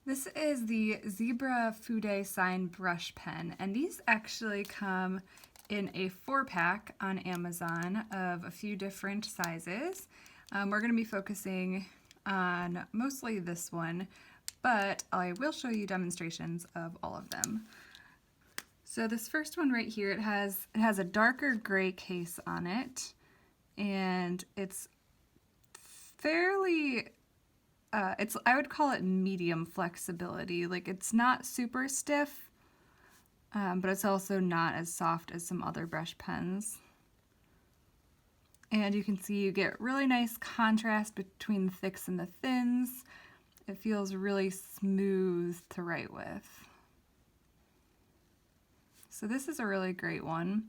This is the Zebra FUDE sign brush pen, and these actually come in a 4-pack on Amazon of a few different sizes. We're going to be focusing on mostly this one, but I will show you demonstrations of all of them. So this first one right here, it has a darker gray case on it, and it's fairly I would call it medium flexibility. Like, it's not super stiff, but it's also not as soft as some other brush pens. And you can see you get really nice contrast between the thicks and the thins. It feels really smooth to write with. So this is a really great one.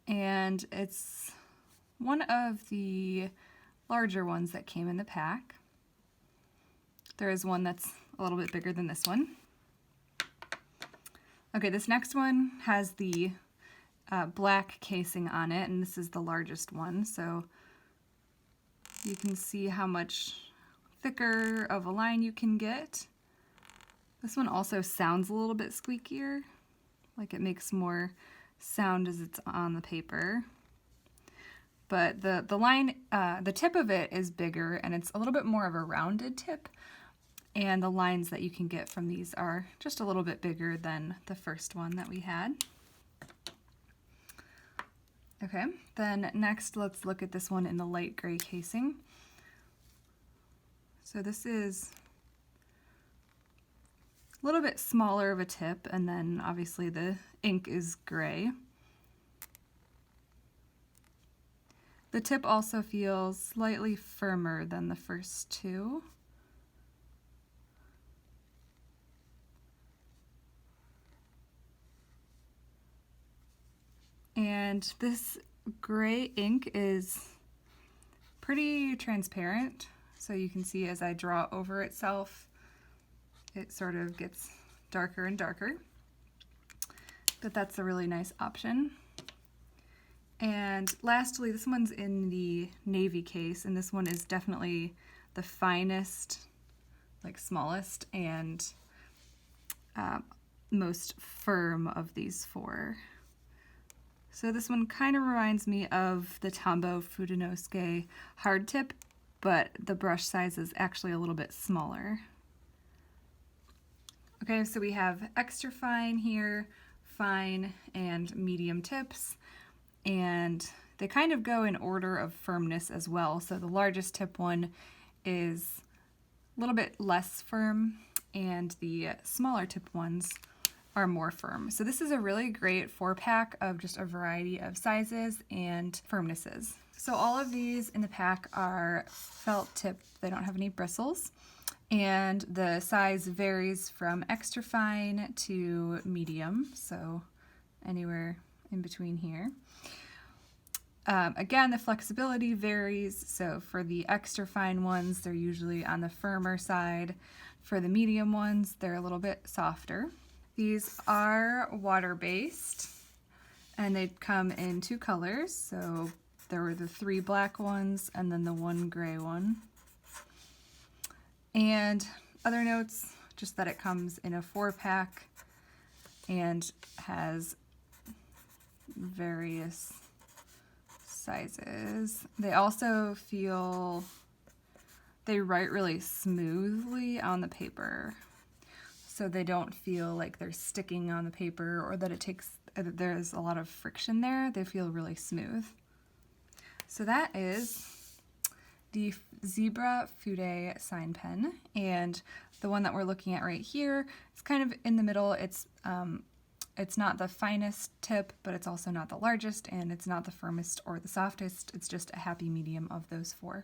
And it's one of the larger ones that came in the pack. There is one that's a little bit bigger than this one. Okay, this next one has the black casing on it, and this is the largest one, so you can see how much thicker of a line you can get. This one also sounds a little bit squeakier, like it makes more sound as it's on the paper. But the line, the tip of it is bigger, and it's a little bit more of a rounded tip. And the lines that you can get from these are just a little bit bigger than the first one that we had. Okay, then next let's look at this one in the light gray casing. So this is a little bit smaller of a tip, and then obviously the ink is gray. The tip also feels slightly firmer than the first two. And this gray ink is pretty transparent, so you can see as I draw over itself, it sort of gets darker and darker. But that's a really nice option. And lastly, this one's in the navy case, and this one is definitely the finest, like smallest, and most firm of these four. So this one kind of reminds me of the Tombow Fudenosuke hard tip, but the brush size is actually a little bit smaller. Okay, so we have extra fine here, fine, and medium tips, and they kind of go in order of firmness as well. So the largest tip one is a little bit less firm, and the smaller tip ones are more firm. So this is a really great 4-pack of just a variety of sizes and firmnesses. So all of these in the pack are felt tip. They don't have any bristles, and the size varies from extra fine to medium, so anywhere in between here. Again, the flexibility varies, so for the extra fine ones, they're usually on the firmer side. For the medium ones, they're a little bit softer. These are water-based, and they come in 2 colors. So there were the 3 black ones and then the 1 gray one. And other notes, just that it comes in a 4-pack and has various sizes. They also they write really smoothly on the paper. So they don't feel like they're sticking on the paper or that there's a lot of friction there. They feel really smooth. So that is the Zebra FUDE sign pen, and the one that we're looking at right here is kind of in the middle. It's not the finest tip, but it's also not the largest, and it's not the firmest or the softest. It's just a happy medium of those 4.